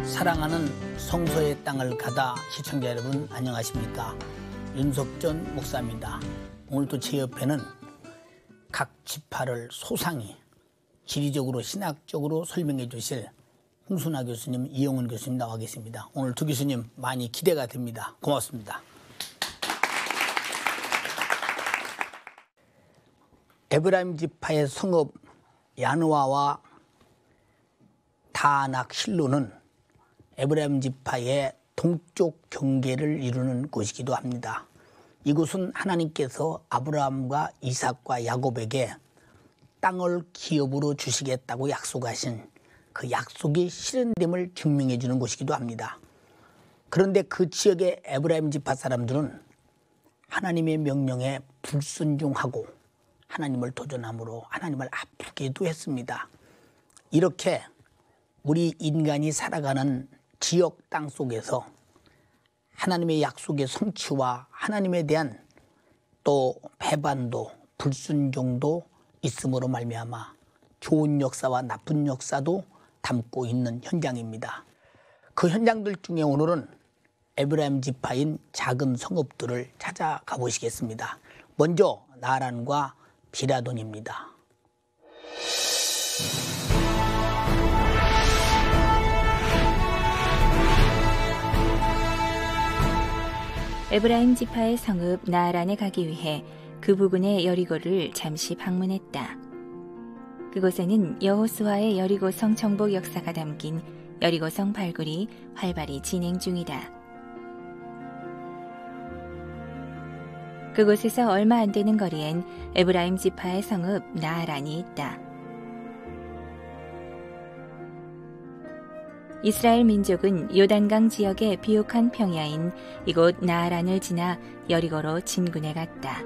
사랑하는 성소의 땅을 가다 시청자 여러분 안녕하십니까? 윤석전 목사입니다. 오늘도 제 옆에는 각 지파를 소상히 지리적으로 신학적으로 설명해 주실 홍순아 교수님, 이영훈 교수님 나와 계십니다. 오늘 두 교수님 많이 기대가 됩니다. 고맙습니다. 에브라임 지파의 성읍 야누아와 다낙 실로는 에브라임 지파의 동쪽 경계를 이루는 곳이기도 합니다. 이곳은 하나님께서 아브라함과 이삭과 야곱에게 땅을 기업으로 주시겠다고 약속하신 그 약속이 실현됨을 증명해 주는 곳이기도 합니다. 그런데 그 지역의 에브라임 지파 사람들은 하나님의 명령에 불순종하고 하나님을 도전함으로 하나님을 아프게도 했습니다. 이렇게 우리 인간이 살아가는 지역 땅 속에서 하나님의 약속의 성취와 하나님에 대한 또 배반도 불순종도 있음으로 말미암아 좋은 역사와 나쁜 역사도 담고 있는 현장입니다. 그 현장들 중에 오늘은 에브라임 지파인 작은 성읍들을 찾아가 보시겠습니다. 먼저 나란과 비라돈입니다. 에브라임 지파의 성읍 나아란에 가기 위해 그 부근의 여리고를 잠시 방문했다. 그곳에는 여호수아의 여리고성 정복 역사가 담긴 여리고성 발굴이 활발히 진행 중이다. 그곳에서 얼마 안 되는 거리엔 에브라임 지파의 성읍 나아란이 있다. 이스라엘 민족은 요단강 지역의 비옥한 평야인 이곳 나아란을 지나 여리고로 진군해 갔다.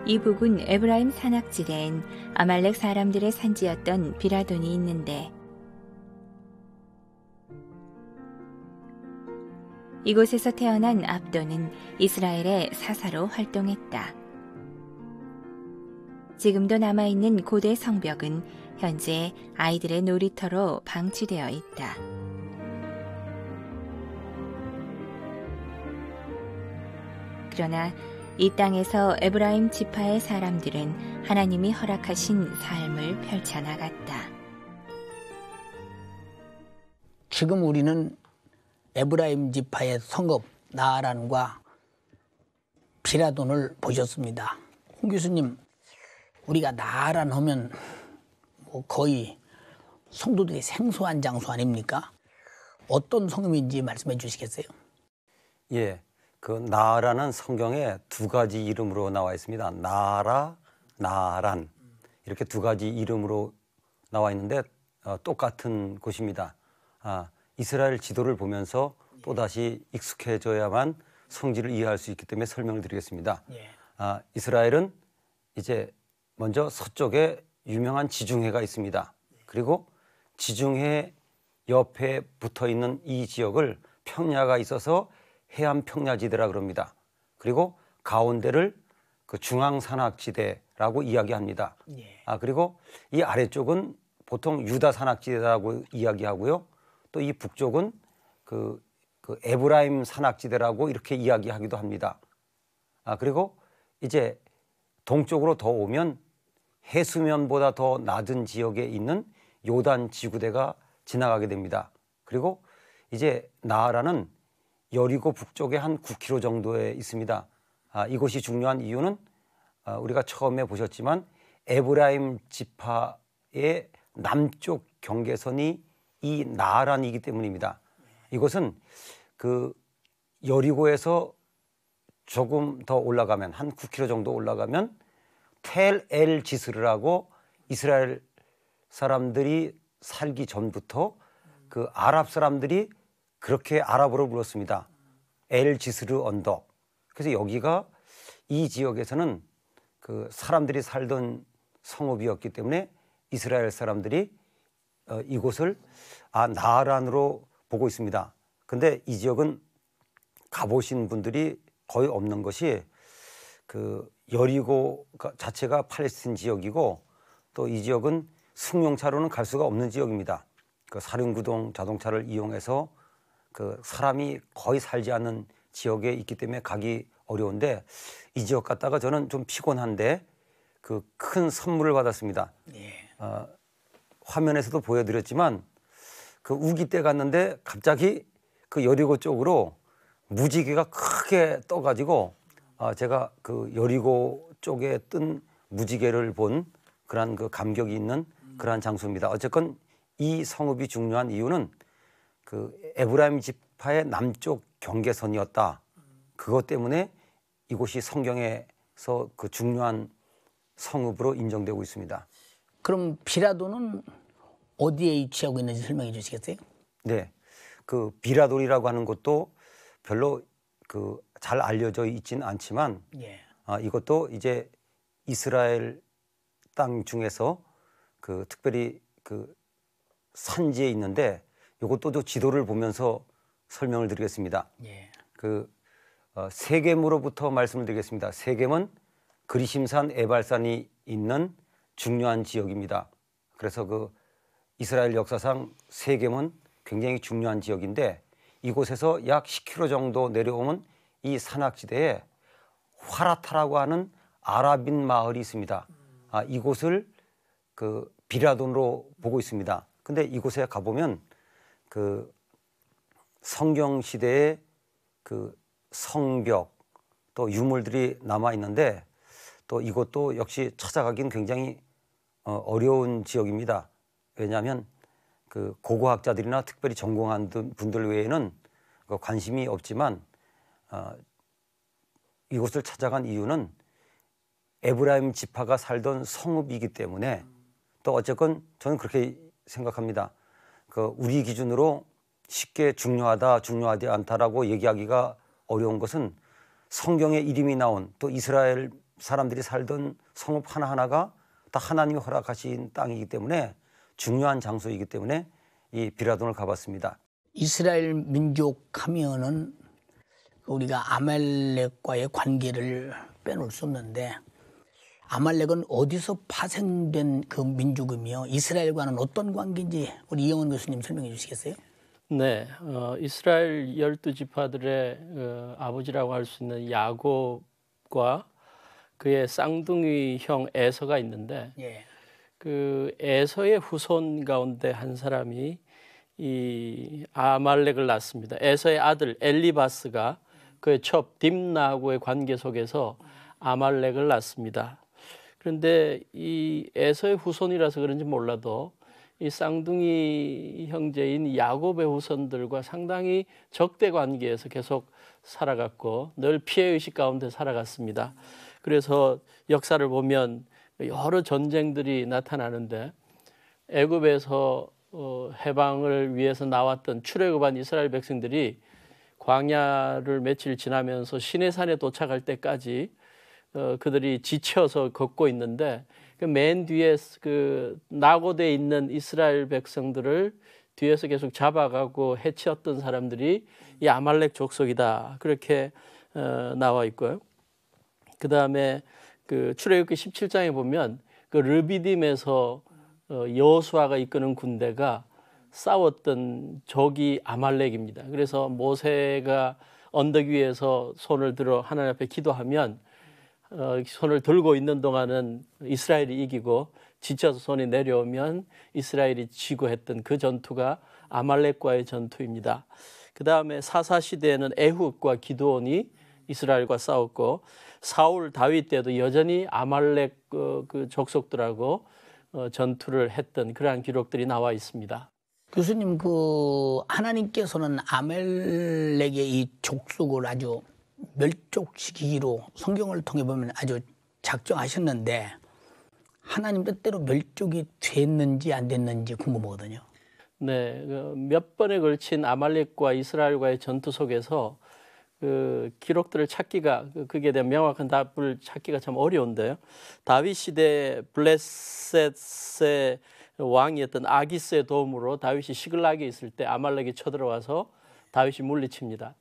이 부근 에브라임 산악지대엔 아말렉 사람들의 산지였던 비라돈이 있는데 이곳에서 태어난 압도는 이스라엘의 사사로 활동했다. 지금도 남아있는 고대 성벽은 현재 아이들의 놀이터로 방치되어 있다. 그러나 이 땅에서 에브라임 지파의 사람들은 하나님이 허락하신 삶을 펼쳐나갔다. 지금 우리는 에브라임 지파의 성읍 나아란과 비라돈을 보셨습니다. 홍 교수님, 우리가 나아란 하면 거의 성도들이 생소한 장소 아닙니까? 어떤 성읍인지 말씀해 주시겠어요? 예, 그 나아란은 성경에 두 가지 이름으로 나와 있습니다. 나아라, 나아란 이렇게 두 가지 이름으로 나와 있는데 똑같은 곳입니다. 이스라엘 지도를 보면서 또다시 익숙해져야만 성질을 이해할 수 있기 때문에 설명을 드리겠습니다. 예. 이스라엘은 이제 먼저 서쪽에 유명한 지중해가 있습니다. 그리고 지중해 옆에 붙어있는 이 지역을 평야가 있어서 해안 평야지대라 그럽니다. 그리고 가운데를 그 중앙산악지대라고 이야기합니다. 예. 그리고 이 아래쪽은 보통 유다 산악지대라고 이야기하고요. 또 이 북쪽은 그 에브라임 산악지대라고 이렇게 이야기하기도 합니다. 그리고 이제 동쪽으로 더 오면 해수면보다 더 낮은 지역에 있는 요단 지구대가 지나가게 됩니다. 그리고 이제 나아란은 여리고 북쪽에 한 9km 정도에 있습니다. 이곳이 중요한 이유는 우리가 처음에 보셨지만 에브라임 지파의 남쪽 경계선이 이 나아란이기 때문입니다. 이곳은 그 여리고에서 조금 더 올라가면 한 9km 정도 올라가면 텔 엘 지스르라고 이스라엘 사람들이 살기 전부터 그 아랍 사람들이 그렇게 아랍어로 불렀습니다. 엘 지스르 언덕. 그래서 여기가 이 지역에서는 그 사람들이 살던 성읍이었기 때문에 이스라엘 사람들이 이곳을 나아란으로 보고 있습니다. 근데 이 지역은 가보신 분들이 거의 없는 것이 그 여리고 자체가 팔레스틴 지역이고 또 이 지역은 승용차로는 갈 수가 없는 지역입니다. 그 사륜구동 자동차를 이용해서 그 사람이 거의 살지 않는 지역에 있기 때문에 가기 어려운데 이 지역 갔다가 저는 좀 피곤한데 그 큰 선물을 받았습니다. 예. 화면에서도 보여드렸지만 그 우기 때 갔는데 갑자기 그 여리고 쪽으로 무지개가 크게 떠가지고 제가 그 여리고 쪽에 뜬 무지개를 본 그런 그 감격이 있는 그러한 장소입니다. 어쨌건 이 성읍이 중요한 이유는 그 에브라임 지파의 남쪽 경계선이었다. 그것 때문에 이곳이 성경에서 그 중요한 성읍으로 인정되고 있습니다. 그럼 비라도는 어디에 위치하고 있는지 설명해 주시겠어요? 네, 그 비라돌이라고 하는 곳도 별로 그 잘 알려져 있지는 않지만 예. 이것도 이제 이스라엘 땅 중에서 그 특별히 그 산지에 있는데 이것도 지도를 보면서 설명을 드리겠습니다. 예. 그 세겜으로부터 말씀을 드리겠습니다. 세겜은 그리심산 에발산이 있는 중요한 지역입니다. 그래서 그 이스라엘 역사상 세겜은 굉장히 중요한 지역인데 이곳에서 약 10km 정도 내려오면 이 산악지대에 화라타라고 하는 아랍인 마을이 있습니다. 이곳을 그 비라돈으로 보고 있습니다. 근데 이곳에 가보면 그 성경 시대의 그 성벽 또 유물들이 남아 있는데 또 이것도 역시 찾아가긴 굉장히 어려운 지역입니다. 왜냐하면 그 고고학자들이나 특별히 전공한 분들 외에는 관심이 없지만 이곳을 찾아간 이유는 에브라임 지파가 살던 성읍이기 때문에 또 어쨌건 저는 그렇게 생각합니다. 그 우리 기준으로 쉽게 중요하다, 중요하지 않다라고 얘기하기가 어려운 것은 성경에 이름이 나온 또 이스라엘 사람들이 살던 성읍 하나하나가 다 하나님이 허락하신 땅이기 때문에 중요한 장소이기 때문에 이 비라돈을 가봤습니다. 이스라엘 민족 하면은 우리가 아말렉과의 관계를 빼놓을 수 없는데 아말렉은 어디서 파생된 그 민족이며 이스라엘과는 어떤 관계인지 우리 이영원 교수님 설명해 주시겠어요? 네, 이스라엘 12지파들의 아버지라고 할 수 있는 야곱과 그의 쌍둥이 형 에서가 있는데 예. 그 에서의 후손 가운데 한 사람이 이 아말렉을 낳습니다. 에서의 아들 엘리바스가 그의 첩 딥나하고의 관계 속에서 아말렉을 낳습니다. 그런데 이 에서의 후손이라서 그런지 몰라도 이 쌍둥이 형제인 야곱의 후손들과 상당히 적대 관계에서 계속 살아갔고 늘 피해의식 가운데 살아갔습니다. 그래서 역사를 보면 여러 전쟁들이 나타나는데 애굽에서 해방을 위해서 나왔던 출애굽한 이스라엘 백성들이 광야를 며칠 지나면서 시내산에 도착할 때까지 그들이 지쳐서 걷고 있는데 그 맨 뒤에 그 낙오대에 있는 이스라엘 백성들을 뒤에서 계속 잡아가고 해치었던 사람들이 이 아말렉 족속이다 그렇게 나와 있고요. 그 다음에 그 출애굽기 17장에 보면 그 르비딤에서 여호수아가 이끄는 군대가 싸웠던 적이 아말렉입니다. 그래서 모세가 언덕 위에서 손을 들어 하나님 앞에 기도하면 손을 들고 있는 동안은 이스라엘이 이기고 지쳐서 손이 내려오면 이스라엘이 지고 했던 그 전투가 아말렉과의 전투입니다. 그 다음에 사사시대에는 에훗과 기드온이 이스라엘과 싸웠고 사울 다윗 때도 여전히 아말렉 그 족속들하고 전투를 했던 그러한 기록들이 나와 있습니다. 교수님, 그 하나님께서는 아말렉의 이 족속을 아주 멸족시키기로 성경을 통해 보면 아주 작정하셨는데 하나님 뜻대로 멸족이 됐는지 안 됐는지 궁금하거든요. 네, 몇 번에 걸친 아말렉과 이스라엘과의 전투 속에서 그 기록들을 찾기가 그게 대한 명확한 답을 찾기가 참 어려운데요. 다윗 시대 블레셋의 왕이었던 아기스의 도움으로 다윗이 시글락에 있을 때 아말렉이 쳐들어와서 다윗이 물리칩니다.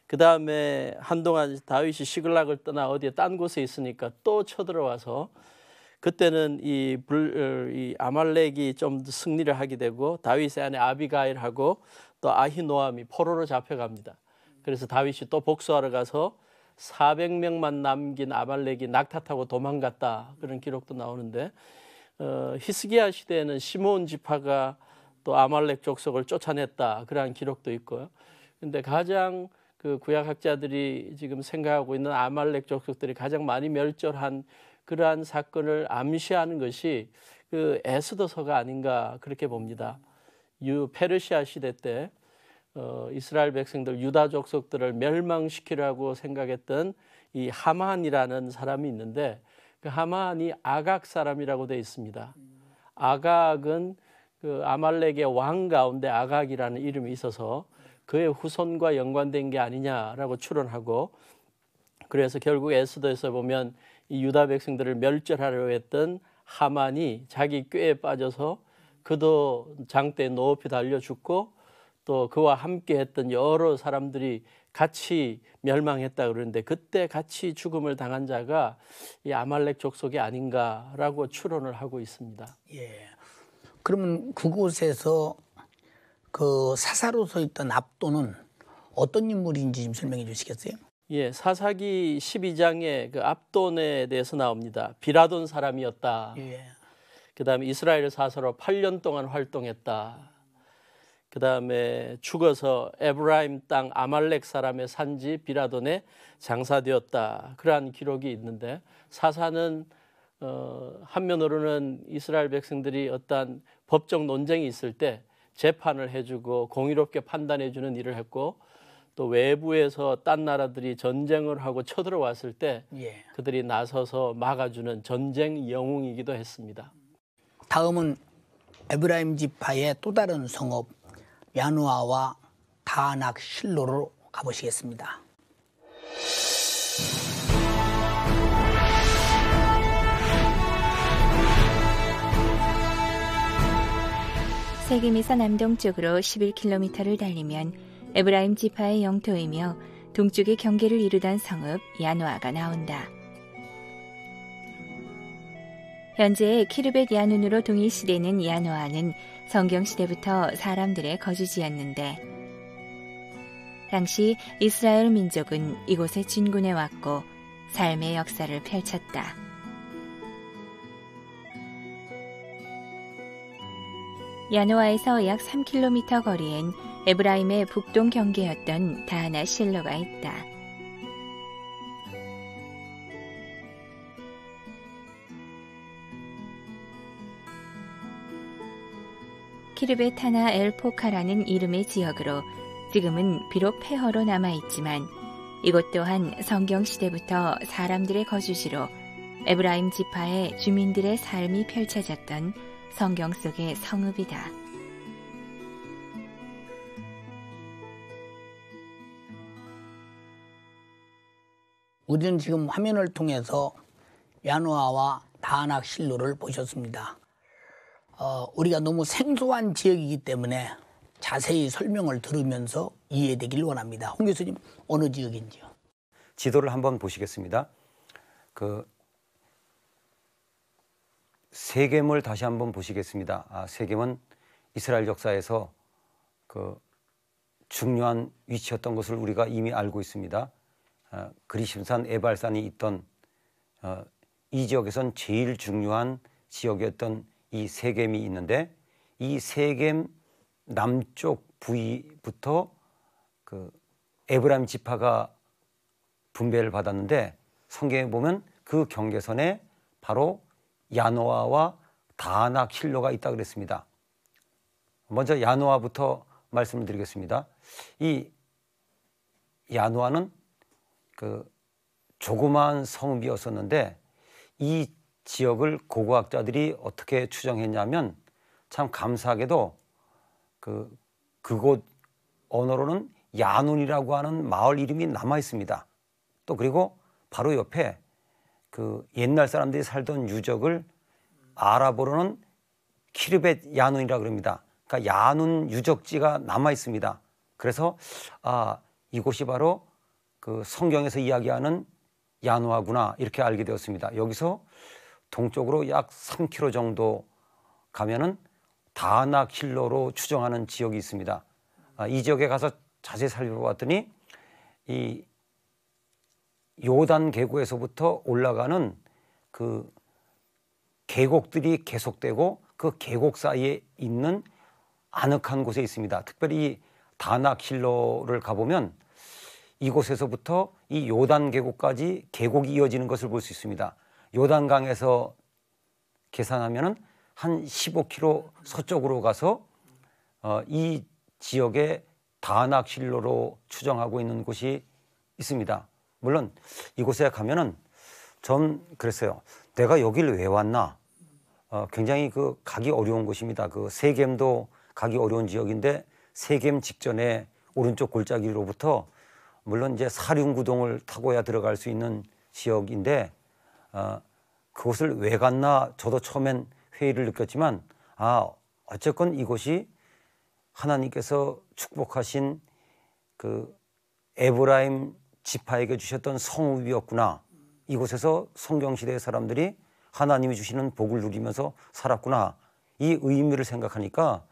그 다음에 한동안 다윗이 시글락을 떠나 어디에 딴 곳에 있으니까 또 쳐들어와서 그때는 이 아말렉이 좀 승리를 하게 되고 다윗의 아내 아비가일하고 또 아히노암이 포로로 잡혀갑니다. 그래서 다윗이 또 복수하러 가서 400명만 남긴 아말렉이 낙타타고 도망갔다, 그런 기록도 나오는데, 히스기야 시대에는 시므온 지파가 또 아말렉 족속을 쫓아냈다, 그러한 기록도 있고요. 근데 가장 그 구약학자들이 지금 생각하고 있는 아말렉 족속들이 가장 많이 멸절한 그러한 사건을 암시하는 것이 그 에스더서가 아닌가, 그렇게 봅니다. 페르시아 시대 때 이스라엘 백성들, 유다 족속들을 멸망시키려고 생각했던 이 하만이라는 사람이 있는데, 그 하만이 아각 사람이라고 되어 있습니다. 아각은 그 아말렉의 왕 가운데 아각이라는 이름이 있어서 그의 후손과 연관된 게 아니냐라고 추론하고, 그래서 결국 에스더에서 보면 이 유다 백성들을 멸절하려 했던 하만이 자기 꾀에 빠져서 그도 장대에 높이 달려 죽고, 또 그와 함께 했던 여러 사람들이 같이 멸망했다 그러는데, 그때 같이 죽음을 당한 자가 이 아말렉 족속이 아닌가라고 추론을 하고 있습니다. 예. 그러면 그곳에서 그 사사로 서 있던 압도는 어떤 인물인지 좀 설명해 주시겠어요? 예, 사사기 12장에 그 압돈에 대해서 나옵니다. 비라돈 사람이었다. 예. 그다음에 이스라엘 사사로 8년 동안 활동했다. 그다음에 죽어서 에브라임 땅 아말렉 사람의 산지 비라돈에 장사되었다, 그러한 기록이 있는데, 사사는 한면으로는 이스라엘 백성들이 어떤 법적 논쟁이 있을 때 재판을 해주고 공의롭게 판단해주는 일을 했고, 또 외부에서 딴 나라들이 전쟁을 하고 쳐들어왔을 때 예. 그들이 나서서 막아주는 전쟁 영웅이기도 했습니다. 다음은 에브라임 지파의 또 다른 성읍 야누아와 다낙 실로로 가보시겠습니다. 세겜에서 남동쪽으로 11km를 달리면 에브라임 지파의 영토이며 동쪽의 경계를 이루던 성읍 야누아가 나온다. 현재 키르벳 야눈으로 동일시되는 야누아는 성경시대부터 사람들의 거주지였는데, 당시 이스라엘 민족은 이곳에 진군해 왔고 삶의 역사를 펼쳤다. 야누아에서 약 3km 거리엔 에브라임의 북동 경계였던 다하나 실로가 있다. 키르벳 하나 엘포카라는 이름의 지역으로 지금은 비록 폐허로 남아있지만 이곳 또한 성경시대부터 사람들의 거주지로 에브라임 지파의 주민들의 삶이 펼쳐졌던 성경 속의 성읍이다. 우리는 지금 화면을 통해서 야누아와 다낙 실로를 보셨습니다. 우리가 너무 생소한 지역이기 때문에 자세히 설명을 들으면서 이해되길 원합니다. 홍 교수님, 어느 지역인지요? 지도를 한번 보시겠습니다. 그 세겜을 다시 한번 보시겠습니다. 세겜은 이스라엘 역사에서 그 중요한 위치였던 것을 우리가 이미 알고 있습니다. 그리심산 에발산이 있던 이 지역에선 제일 중요한 지역이었던 이 세겜이 있는데, 이 세겜 남쪽 부위부터 그 에브라임 지파가 분배를 받았는데, 성경에 보면 그 경계선에 바로 야노아와 다낙 실로가 있다 그랬습니다. 먼저 야노아부터 말씀을 드리겠습니다. 이 야노아는 그 조그마한 성읍이었었는데, 이 지역을 고고학자들이 어떻게 추정했냐면, 참 감사하게도 그곳 언어로는 야눈이라고 하는 마을 이름이 남아 있습니다. 또 그리고 바로 옆에 그 옛날 사람들이 살던 유적을 아랍어로는 키르벳 야눈이라고 합니다. 그러니까 야눈 유적지가 남아 있습니다. 그래서 이곳이 바로 그 성경에서 이야기하는 야누아구나, 이렇게 알게 되었습니다. 여기서 동쪽으로 약 3km 정도 가면은 다낙 실로로 추정하는 지역이 있습니다. 이 지역에 가서 자세히 살펴봤더니 이 요단 계곡에서부터 올라가는 그 계곡들이 계속되고 그 계곡 사이에 있는 아늑한 곳에 있습니다. 특별히 이 다낙 실로를 가보면 이곳에서부터 이 요단 계곡까지 계곡이 이어지는 것을 볼 수 있습니다. 요단강에서 계산하면은 한 15km 서쪽으로 가서 이 지역의 다낙 실로로 추정하고 있는 곳이 있습니다. 물론 이곳에 가면은 전 그랬어요. 내가 여기를 왜 왔나? 굉장히 그 가기 어려운 곳입니다. 그 세겜도 가기 어려운 지역인데 세겜 직전에 오른쪽 골짜기로부터 물론 이제 사륜구동을 타고야 들어갈 수 있는 지역인데 그곳을 왜 갔나 저도 처음엔 회의를 느꼈지만 어쨌건 이곳이 하나님께서 축복하신 그 에브라임 지파에게 주셨던 성읍이었구나. 이곳에서 성경시대의 사람들이 하나님이 주시는 복을 누리면서 살았구나. 이 의미를 생각하니까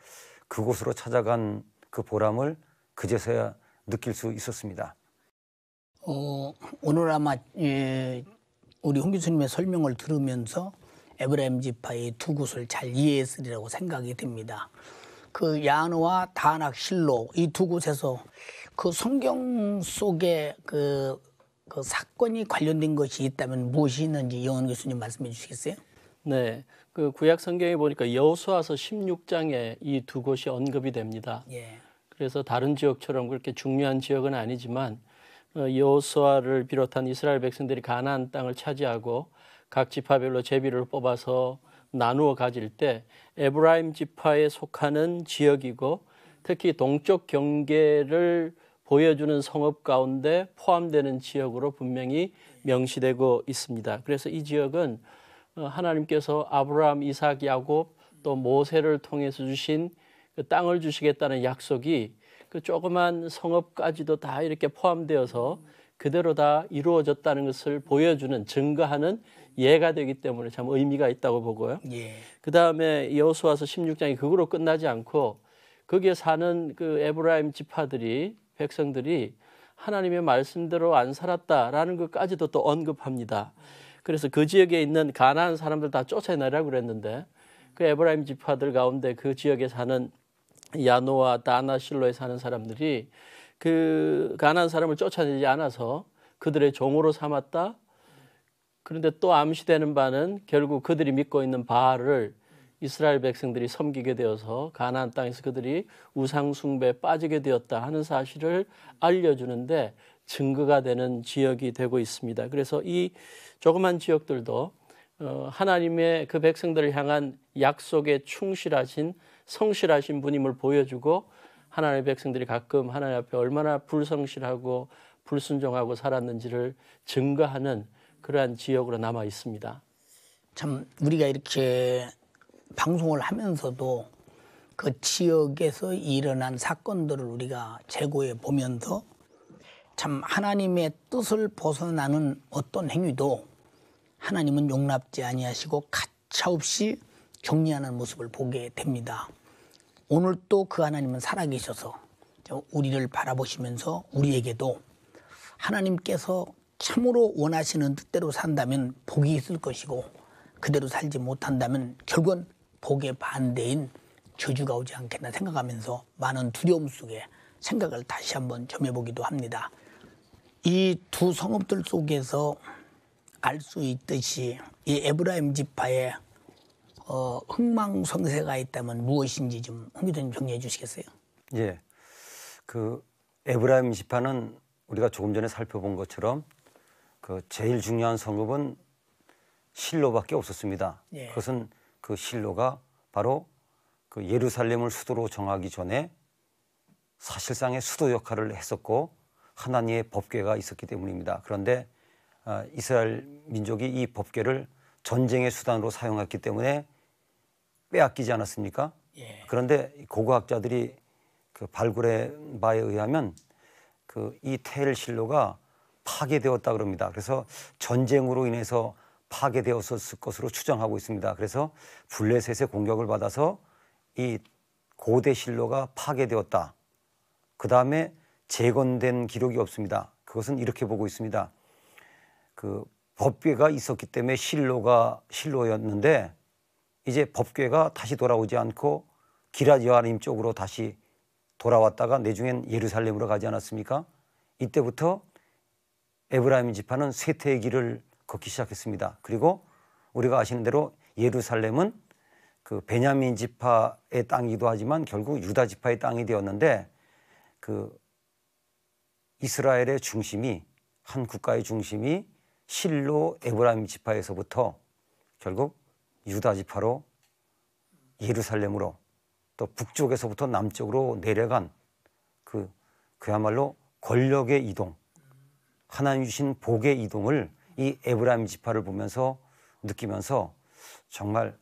그곳으로 찾아간 그 보람을 그제서야 느낄 수 있었습니다. 오늘 아마 우리 홍 교수님의 설명을 들으면서 에브라임 지파의 두 곳을 잘 이해했으리라고 생각이 됩니다. 그 야노와 다낙 실로 이 두 곳에서 그 성경 속에 그 사건이 관련된 것이 있다면 무엇이 있는지 영원 교수님 말씀해 주시겠어요? 네, 그 구약 성경에 보니까 여호수아서 16장에 이 두 곳이 언급이 됩니다. 예. 그래서 다른 지역처럼 그렇게 중요한 지역은 아니지만 여호수아를 비롯한 이스라엘 백성들이 가나안 땅을 차지하고 각 지파별로 제비를 뽑아서 나누어 가질 때 에브라임 지파에 속하는 지역이고 특히 동쪽 경계를 보여주는 성읍 가운데 포함되는 지역으로 분명히 명시되고 있습니다. 그래서 이 지역은 하나님께서 아브라함, 이삭, 야곱 또 모세를 통해서 주신 그 땅을 주시겠다는 약속이 그 조그만 성읍까지도 다 이렇게 포함되어서 그대로 다 이루어졌다는 것을 보여주는 증거하는 예가 되기 때문에 참 의미가 있다고 보고요. 예. 그다음에 여호수아서 16장이 그거로 끝나지 않고 거기에 사는 그 에브라임 지파들이 백성들이 하나님의 말씀대로 안 살았다라는 것까지도 또 언급합니다. 그래서 그 지역에 있는 가나안 사람들 다 쫓아내라고 그랬는데 그 에브라임 지파들 가운데 그 지역에 사는 야노와 다나실로에 사는 사람들이 그 가나안 사람을 쫓아내지 않아서 그들의 종으로 삼았다. 그런데 또 암시되는 바는 결국 그들이 믿고 있는 바알을 이스라엘 백성들이 섬기게 되어서 가나안 땅에서 그들이 우상 숭배에 빠지게 되었다 하는 사실을 알려주는데 증거가 되는 지역이 되고 있습니다. 그래서 이 조그만 지역들도 하나님의 그 백성들을 향한 약속에 충실하신 성실하신 분임을 보여주고 하나님의 백성들이 가끔 하나님 앞에 얼마나 불성실하고 불순종하고 살았는지를 증거하는 그러한 지역으로 남아 있습니다. 참 우리가 이렇게 방송을 하면서도 그 지역에서 일어난 사건들을 우리가 재고해 보면서 참 하나님의 뜻을 벗어나는 어떤 행위도 하나님은 용납지 아니하시고 가차없이 격리하는 모습을 보게 됩니다. 오늘 또 그 하나님은 살아계셔서 우리를 바라보시면서 우리에게도 하나님께서 참으로 원하시는 뜻대로 산다면 복이 있을 것이고 그대로 살지 못한다면 결국은 복의 반대인 저주가 오지 않겠나 생각하면서 많은 두려움 속에 생각을 다시 한번 점해보기도 합니다. 이 두 성읍들 속에서 알 수 있듯이 이 에브라임 지파에 흥망성쇠가 있다면 무엇인지 좀 홍 교수님 정리해 주시겠어요? 예, 그 에브라임 지파는 우리가 조금 전에 살펴본 것처럼 그 제일 중요한 성읍은 실로밖에 없었습니다. 예. 그것은 그 실로가 바로 그 예루살렘을 수도로 정하기 전에 사실상의 수도 역할을 했었고 하나님의 법궤가 있었기 때문입니다. 그런데 이스라엘 민족이 이 법궤를 전쟁의 수단으로 사용했기 때문에 빼앗기지 않았습니까? 예. 그런데 고고학자들이 그 발굴한 바에 의하면 그 이 텔 실로가 파괴되었다 그럽니다. 그래서 전쟁으로 인해서 파괴되었을 것으로 추정하고 있습니다. 그래서 블레셋의 공격을 받아서 이 고대 실로가 파괴되었다. 그 다음에 재건된 기록이 없습니다. 그것은 이렇게 보고 있습니다. 그 법궤가 있었기 때문에 실로가 실로였는데 이제 법궤가 다시 돌아오지 않고 기럇 여아림 쪽으로 다시 돌아왔다가 내중엔 예루살렘으로 가지 않았습니까? 이때부터 에브라임 지파는 쇠퇴의 길을 걷기 시작했습니다. 그리고 우리가 아시는 대로 예루살렘은 그 베냐민 지파의 땅이기도 하지만 결국 유다 지파의 땅이 되었는데 그 이스라엘의 중심이 한 국가의 중심이 실로 에브라임 지파에서부터 결국 유다 지파로 예루살렘으로 또 북쪽에서부터 남쪽으로 내려간 그야말로 권력의 이동, 하나님 주신 복의 이동을 이 에브라임 지파를 보면서 느끼면서 정말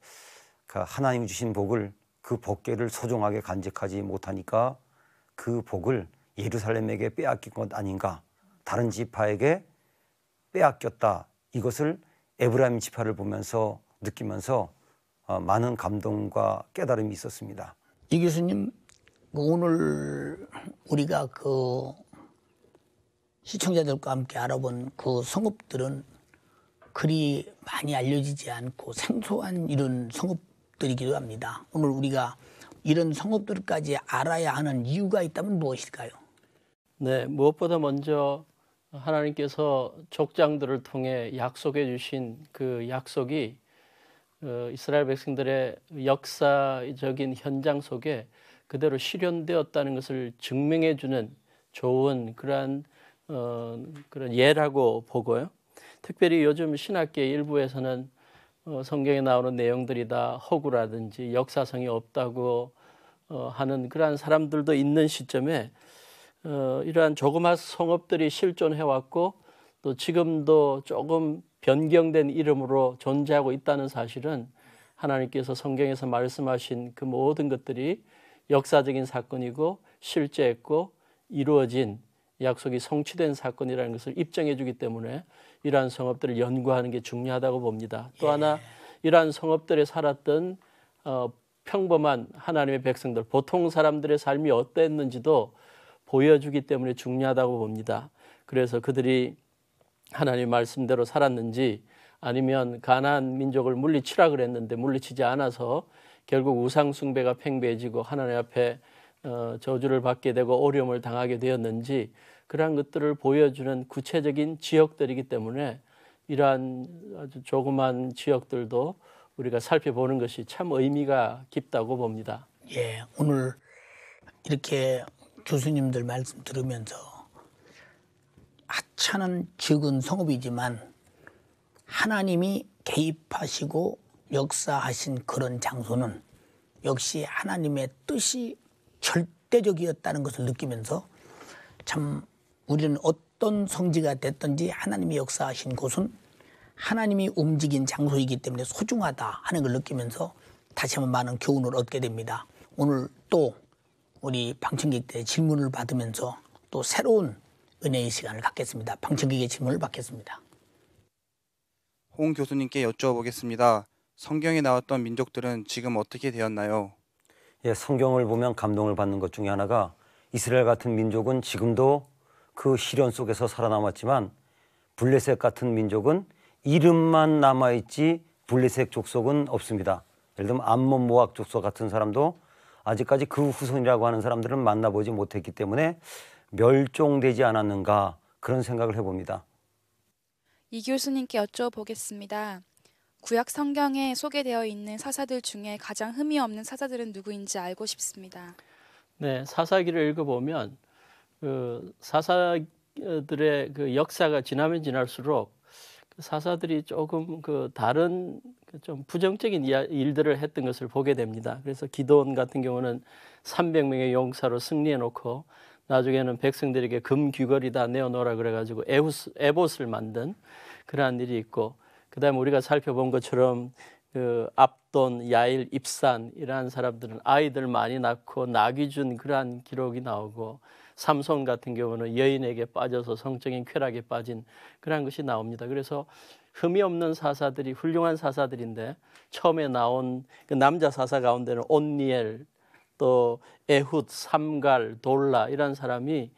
그 하나님 주신 복을 그 복궤를 소중하게 간직하지 못하니까 그 복을 예루살렘에게 빼앗긴 것 아닌가, 다른 지파에게 빼앗겼다. 이것을 에브라임 지파를 보면서 느끼면서 많은 감동과 깨달음이 있었습니다. 이 교수님, 오늘 우리가 그 시청자들과 함께 알아본 그 성읍들은 그리 많이 알려지지 않고 생소한 이런 성읍들이기도 합니다. 오늘 우리가 이런 성읍들까지 알아야 하는 이유가 있다면 무엇일까요? 네, 무엇보다 먼저 하나님께서 족장들을 통해 약속해 주신 그 약속이 이스라엘 백성들의 역사적인 현장 속에 그대로 실현되었다는 것을 증명해 주는 좋은 그런 예라고 보고요. 특별히 요즘 신학계 일부에서는 성경에 나오는 내용들이 다 허구라든지 역사성이 없다고 하는 그러한 사람들도 있는 시점에 이러한 조그마한 성읍들이 실존해왔고 또 지금도 조금 변경된 이름으로 존재하고 있다는 사실은 하나님께서 성경에서 말씀하신 그 모든 것들이 역사적인 사건이고 실제했고 이루어진 약속이 성취된 사건이라는 것을 입증해 주기 때문에 이러한 성읍들을 연구하는 게 중요하다고 봅니다. 또 하나 이러한 성읍들에 살았던 평범한 하나님의 백성들, 보통 사람들의 삶이 어땠는지도 보여주기 때문에 중요하다고 봅니다. 그래서 그들이 하나님 말씀대로 살았는지 아니면 가나안 민족을 물리치라 그랬는데 물리치지 않아서 결국 우상 숭배가 팽배해지고 하나님 앞에 저주를 받게 되고 어려움을 당하게 되었는지 그러한 것들을 보여주는 구체적인 지역들이기 때문에 이러한 아주 조그만 지역들도 우리가 살펴보는 것이 참 의미가 깊다고 봅니다. 예, 오늘 이렇게 교수님들 말씀 들으면서 하찮은 적은 성읍이지만 하나님이 개입하시고 역사하신 그런 장소는 역시 하나님의 뜻이 절대적이었다는 것을 느끼면서 참 우리는 어떤 성지가 됐든지 하나님이 역사하신 곳은 하나님이 움직인 장소이기 때문에 소중하다 하는 걸 느끼면서 다시 한번 많은 교훈을 얻게 됩니다. 오늘 또 우리 방청객들의 질문을 받으면서 또 새로운 은혜의 시간을 갖겠습니다. 방청객의 질문을 받겠습니다. 홍 교수님께 여쭈어보겠습니다. 성경에 나왔던 민족들은 지금 어떻게 되었나요? 예, 성경을 보면 감동을 받는 것 중에 하나가 이스라엘 같은 민족은 지금도 그 시련 속에서 살아남았지만 블레셋 같은 민족은 이름만 남아있지 블레셋 족속은 없습니다. 예를 들면 암몬 모압 족속 같은 사람도 아직까지 그 후손이라고 하는 사람들은 만나보지 못했기 때문에 멸종되지 않았는가 그런 생각을 해봅니다. 이 교수님께 여쭤보겠습니다. 구약 성경에 소개되어 있는 사사들 중에 가장 흠이 없는 사사들은 누구인지 알고 싶습니다. 네, 사사기를 읽어보면 그 사사들의 그 역사가 지나면 지날수록 그 사사들이 조금 그 다른 좀 부정적인 일들을 했던 것을 보게 됩니다. 그래서 기드온 같은 경우는 300명의 용사로 승리해놓고 나중에는 백성들에게 금 귀걸이 다 내어놓으라 그래가지고 에봇을 만든 그러한 일이 있고, 그다음에 우리가 살펴본 것처럼 그 압돈, 야일, 입산 이러한 사람들은 아이들 많이 낳고 낙이 준 그러한 기록이 나오고, 삼손 같은 경우는 여인에게 빠져서 성적인 쾌락에 빠진 그러한 것이 나옵니다. 그래서 흠이 없는 사사들이 훌륭한 사사들인데 처음에 나온 그 남자 사사 가운데는 온니엘, 또 에훗, 삼갈, 돌라 이런 사람이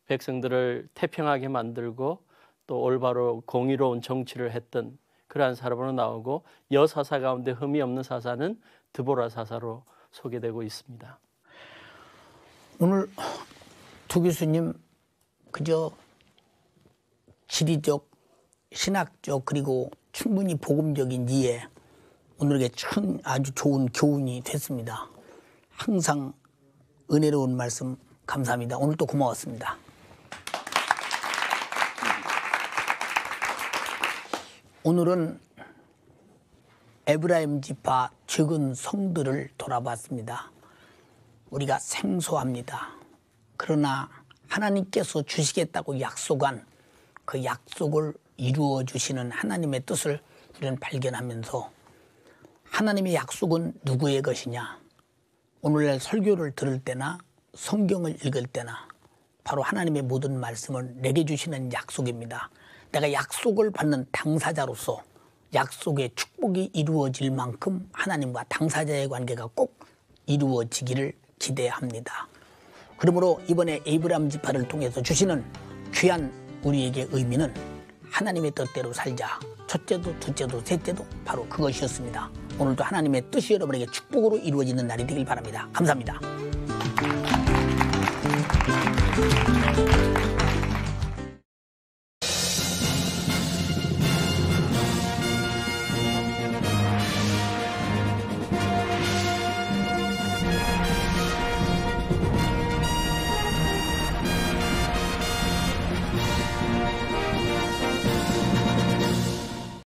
백성들을 태평하게 만들고 또 올바로 공의로운 정치를 했던 그러한 사람으로 나오고, 여사사 가운데 흠이 없는 사사는 드보라 사사로 소개되고 있습니다. 오늘 두 교수님 그저 지리적, 신학적 그리고 충분히 복음적인 이해, 오늘에게 참 아주 좋은 교훈이 됐습니다. 항상 은혜로운 말씀 감사합니다. 오늘도 고마웠습니다. 오늘은 에브라임 지파 적은 성들을 돌아봤습니다. 우리가 생소합니다. 그러나 하나님께서 주시겠다고 약속한 그 약속을 이루어 주시는 하나님의 뜻을 우리는 발견하면서, 하나님의 약속은 누구의 것이냐? 오늘날 설교를 들을 때나 성경을 읽을 때나 바로 하나님의 모든 말씀을 내게 주시는 약속입니다. 내가 약속을 받는 당사자로서 약속의 축복이 이루어질 만큼 하나님과 당사자의 관계가 꼭 이루어지기를 기대합니다. 그러므로 이번에 에브라임 지파를 통해서 주시는 귀한 우리에게 의미는 하나님의 뜻대로 살자. 첫째도 둘째도 셋째도 바로 그것이었습니다. 오늘도 하나님의 뜻이 여러분에게 축복으로 이루어지는 날이 되길 바랍니다. 감사합니다.